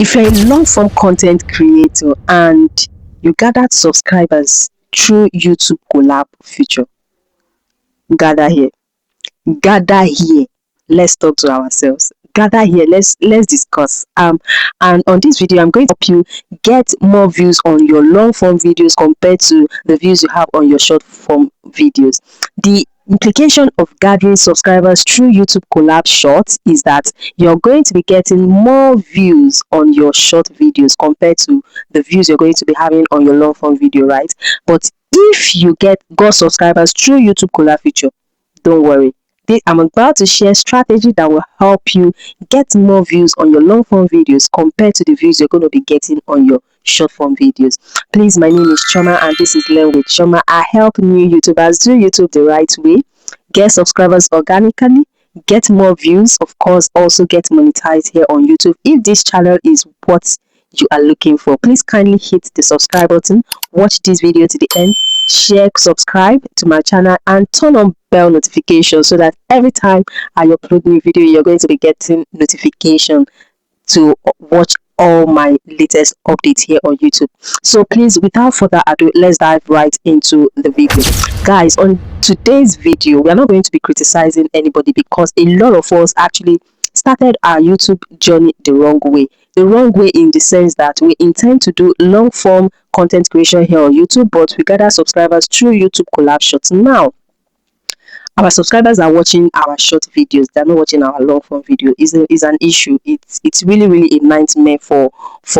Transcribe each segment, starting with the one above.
If you're a long form content creator and you gathered subscribers through YouTube collab feature, gather here. Gather here. Let's talk to ourselves. Gather here. Let's discuss. And on this video, I'm going to help you get more views on your long form videos compared to the views you have on your short form videos. The implication of gathering subscribers through YouTube collab shorts is that you're going to be getting more views on your short videos compared to the views you're going to be having on your long form video, right? But if you got subscribers through YouTube collab feature, don't worry. I'm about to share strategy that will help you get more views on your long form videos compared to the views you're going to be getting on your short form videos. Please, my name is Choma and this is Learn with Choma. I help new YouTubers do YouTube the right way, get subscribers organically, get more views, of course, also get monetized here on YouTube. If this channel is what you are looking for, please kindly hit the subscribe button, watch this video to the end, share, subscribe to my channel and turn on bell notification so that every time I upload new video, you're going to be getting notification to watch all my latest updates here on YouTube. So please, without further ado, let's dive right into the video. Guys, on today's video, we are not going to be criticizing anybody because a lot of us actually started our YouTube journey the wrong way. The wrong way in the sense that we intend to do long form content creation here on YouTube, but we gather subscribers through YouTube collab shorts. Now, our subscribers are watching our short videos, they're not watching our long form video. Is an issue. It's really a nightmare for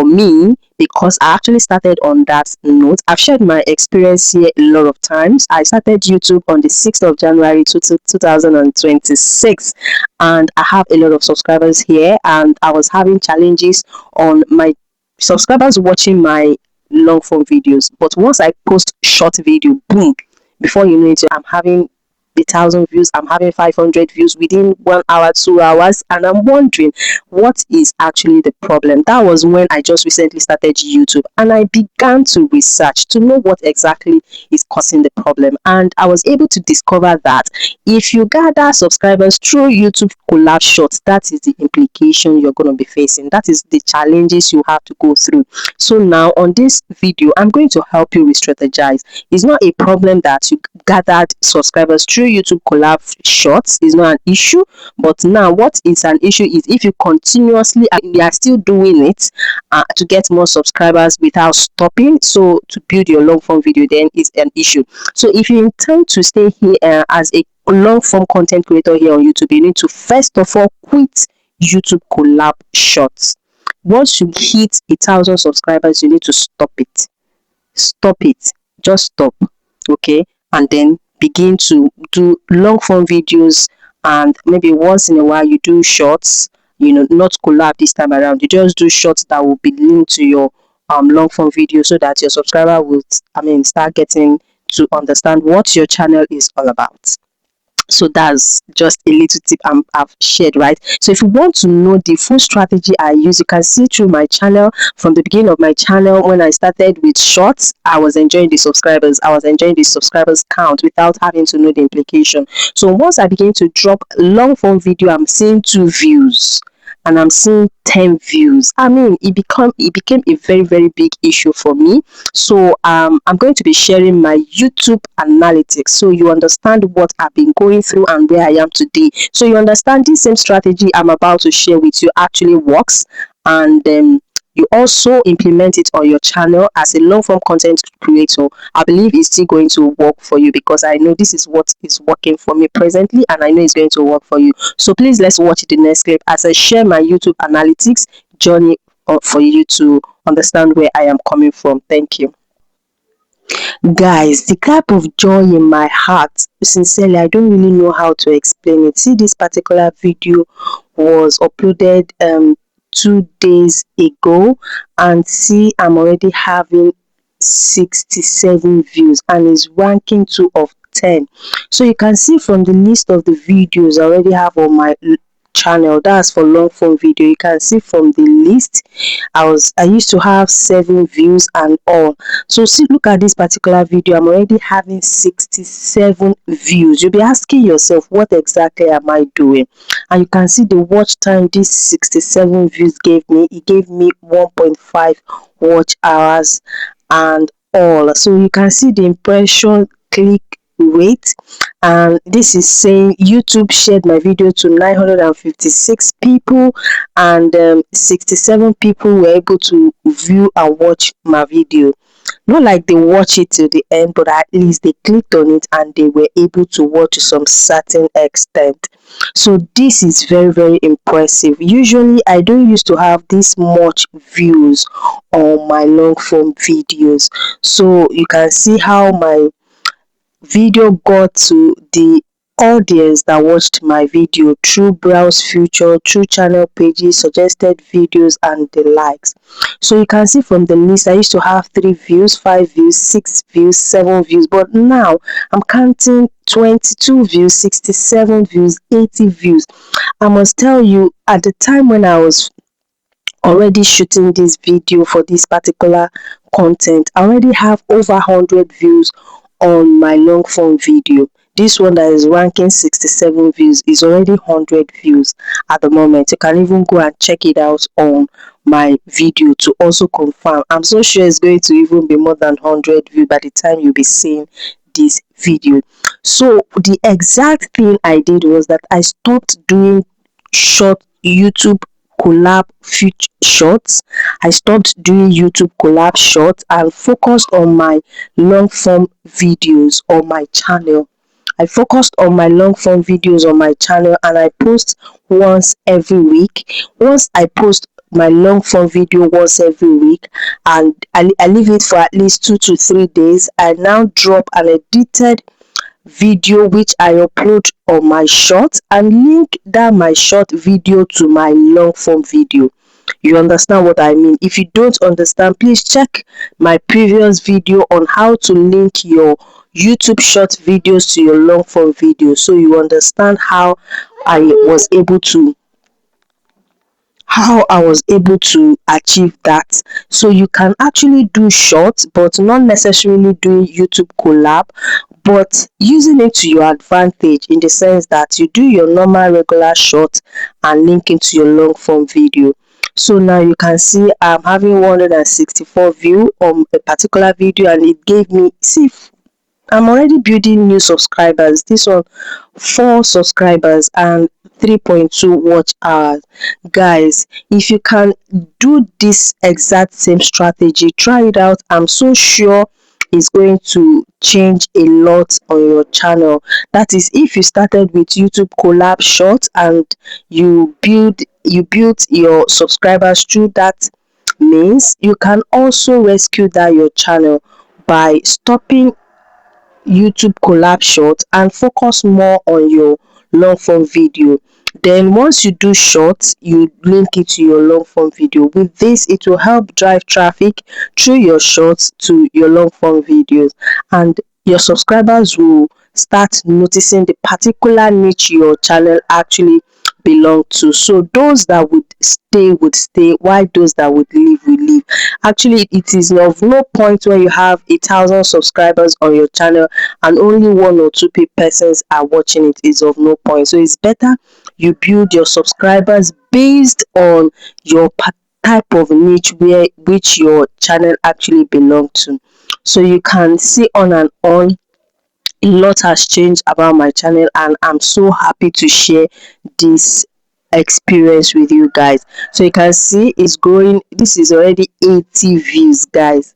me because I actually started on that note. I've shared my experience here a lot of times. I started YouTube on the 6th of January 2026 and I have a lot of subscribers here, and I was having challenges on my subscribers watching my long form videos. But once I post short video, boom, before you know it, I'm having 1,000 views, I'm having 500 views within 1 hour, 2 hours, and I'm wondering what is actually the problem. That was when I just recently started YouTube and I began to research to know what exactly is causing the problem, and I was able to discover that if you gather subscribers through YouTube collab shorts, that is the implication you're going to be facing. That is the challenges you have to go through. So now on this video, I'm going to help you re-strategize. It's not a problem that you gathered subscribers through YouTube collab shorts, is not an issue. But now what is an issue is if you continuously you are still doing it to get more subscribers without stopping. So to build your long form video, then is an issue. So if you intend to stay here as a long form content creator here on YouTube, you need to first of all quit YouTube collab shorts. Once you hit 1,000 subscribers, you need to stop it. Stop it. Just stop. Okay, and then begin to do long form videos, and maybe once in a while you do shorts, not collab this time around. You just do shorts that will be linked to your long form video so that your subscriber will start getting to understand what your channel is all about. So that's just a little tip I've shared, right? So if you want to know the full strategy I use, you can see through my channel. From the beginning of my channel, when I started with shorts, I was enjoying the subscribers. I was enjoying the subscribers count without having to know the implication. So once I began to drop long form video, I'm seeing 2 views and I'm seeing 10 views. It became a very big issue for me. So I'm going to be sharing my YouTube analytics so you understand what I've been going through and where I am today. So you understand this same strategy I'm about to share with you actually works, and you also implement it on your channel as a long form content creator. I believe it's still going to work for you because I know this is what is working for me presently, and I know it's going to work for you. So please, let's watch the next clip as I share my YouTube analytics journey for you to understand where I am coming from. Thank you. Guys, the type of joy in my heart, sincerely, I don't really know how to explain it. See, this particular video was uploaded 2 days ago, and see, I'm already having 67 views and is ranking 2 of 10. So you can see from the list of the videos I already have on my channel, that's for long form video. You can see from the list I used to have 7 views and all. So see, look at this particular video. I'm already having 67 views. You'll be asking yourself, what exactly am I doing? And you can see the watch time this 67 views gave me. It gave me 1.5 watch hours and all. So you can see the impression click rate, and this is saying YouTube shared my video to 956 people, and 67 people were able to view and watch my video. Not like they watch it till the end, but at least they clicked on it and they were able to watch to some certain extent. So this is very, very impressive. Usually I don't used to have this much views on my long form videos. So you can see how my video got to the audience that watched my video through browse feature, through channel pages, suggested videos, and the likes. So you can see from the list, I used to have 3 views, 5 views, 6 views, 7 views, but now I'm counting 22 views, 67 views, 80 views. I must tell you, at the time when I was already shooting this video for this particular content, I already have over 100 views on my long form video. This one that is ranking 67 views is already 100 views at the moment. You can even go and check it out on my video to also confirm. I'm so sure it's going to even be more than 100 views by the time you'll be seeing this video. So the exact thing I did was that I stopped doing short YouTube collab future shorts. I stopped doing YouTube collab shorts and focused on my long form videos on my channel. I focused on my long form videos on my channel, and I post once every week. Once I post my long form video once every week, and I leave it for at least 2 to 3 days. I now drop an edited video which I upload on my short and link that my short video to my long form video. You understand what I mean? If you don't understand, please check my previous video on how to link your YouTube short videos to your long form video, so you understand how I was able to achieve that. So you can actually do short, but not necessarily doing YouTube collab, but using it to your advantage, in the sense that you do your normal regular short and link into your long form video. So now you can see I'm having 164 view on a particular video, and it gave me, see, I'm already building new subscribers. This one, 4 subscribers and 3.2 watch hours. Guys, if you can do this exact same strategy, try it out. I'm so sure it's going to change a lot on your channel. That is, if you started with YouTube collab short and you built your subscribers through that means, you can also rescue that your channel by stopping YouTube collab short and focus more on your long form video. Then once you do short, you link it to your long form video. With this, it will help drive traffic through your shorts to your long form videos, and your subscribers will start noticing the particular niche your channel actually belong to. So those that would stay, while those that would leave will leave. Actually, it is of no point when you have 1,000 subscribers on your channel and only 1 or 2 persons are watching it. Is of no point. So it's better you build your subscribers based on your type of niche which your channel actually belong to. So you can see on and on, a lot has changed about my channel, and I'm so happy to share this experience with you guys. So you can see it's growing. This is already 80 views, guys.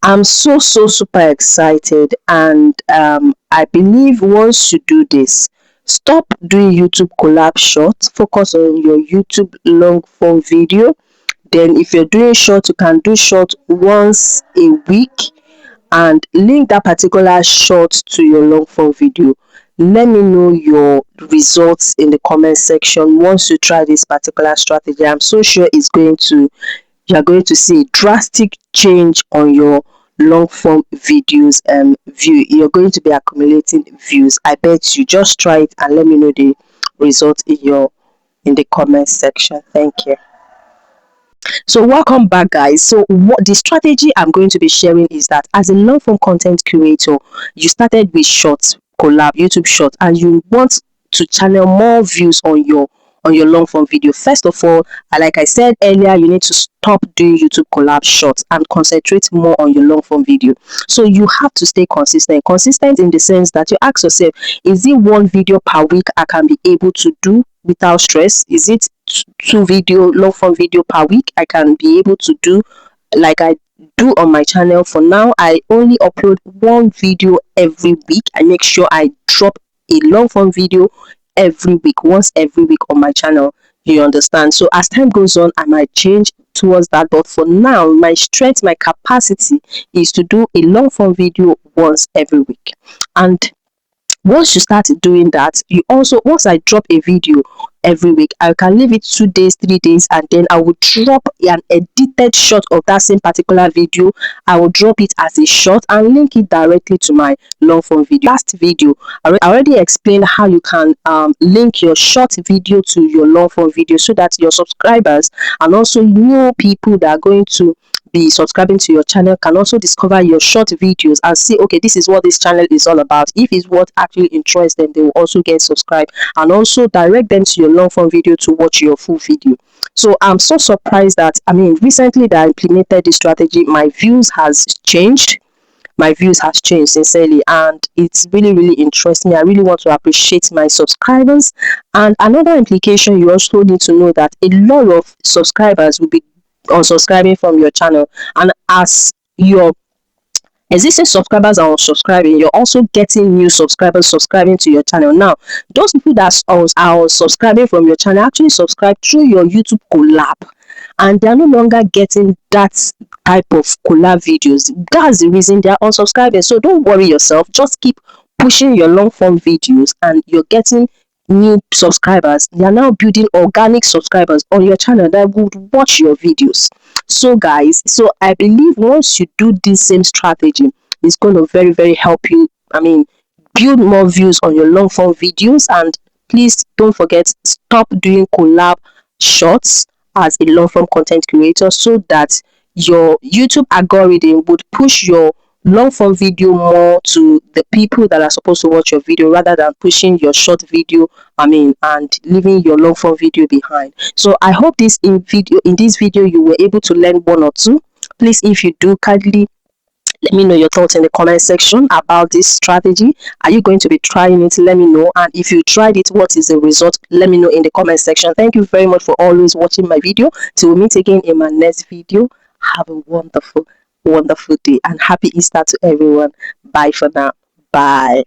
I'm so super excited, and I believe once you do this, stop doing YouTube collab short, focus on your YouTube long form video. Then if you're doing short, you can do short once a week and link that particular short to your long form video. Let me know your results in the comment section once you try this particular strategy. I'm so sure you're going to see a drastic change on your long form videos view. You're going to be accumulating views. I bet you. Just try it and let me know the result in the comment section. Thank you. So welcome back, guys. So what the strategy I'm going to be sharing is that as a long form content creator, you started with short collab, YouTube short, and you want to channel more views on your long form video. First of all, like I said earlier, you need to stop doing YouTube collab shorts and concentrate more on your long form video. So you have to stay consistent. Consistent in the sense that you ask yourself, is it one video per week I can be able to do without stress? Is it two video long form video per week I can be able to do like I do on my channel? For now, I only upload one video every week. I make sure I drop a long form video every week, once every week on my channel. You understand? So as time goes on, I might change towards that, but for now, my strength, my capacity is to do a long form video once every week. And once you start doing that, you also, once I drop a video every week, I can leave it 2 days, 3 days, and then I will drop an edited shot of that same particular video. I will drop it as a short and link it directly to my long form video. Last video, I already explained how you can link your short video to your long form video, so that your subscribers and also new people that are going to be subscribing to your channel can also discover your short videos and see, okay, this is what this channel is all about. If it's what actually interests them, they will also get subscribed, and also direct them to your long form video to watch your full video. So I'm so surprised that, I mean, recently that I implemented this strategy, my views has changed. My views has changed sincerely, and it's really interesting. I really want to appreciate my subscribers. And another implication, you also need to know that a lot of subscribers will be unsubscribing from your channel, and as your existing subscribers are unsubscribing, you're also getting new subscribers subscribing to your channel. Now, those people that are subscribing from your channel actually subscribe through your YouTube collab, and they're no longer getting that type of collab videos. That's the reason they're unsubscribing. So don't worry yourself, just keep pushing your long form videos and you're getting new subscribers. They are now building organic subscribers on your channel that would watch your videos. So guys, so I believe once you do this same strategy, it's going to very help you, I mean, build more views on your long form videos. And please don't forget, stop doing collab shorts as a long form content creator, so that your YouTube algorithm would push your long form video more to the people that are supposed to watch your video, rather than pushing your short video, I mean, and leaving your long form video behind. So I hope in this video you were able to learn one or two. Please, if you do, kindly let me know your thoughts in the comment section about this strategy. Are you going to be trying it? Let me know. And if you tried it, what is the result? Let me know in the comment section. Thank you very much for always watching my video. Till we meet again in my next video, have a wonderful day, and happy Easter to everyone. Bye for now. Bye.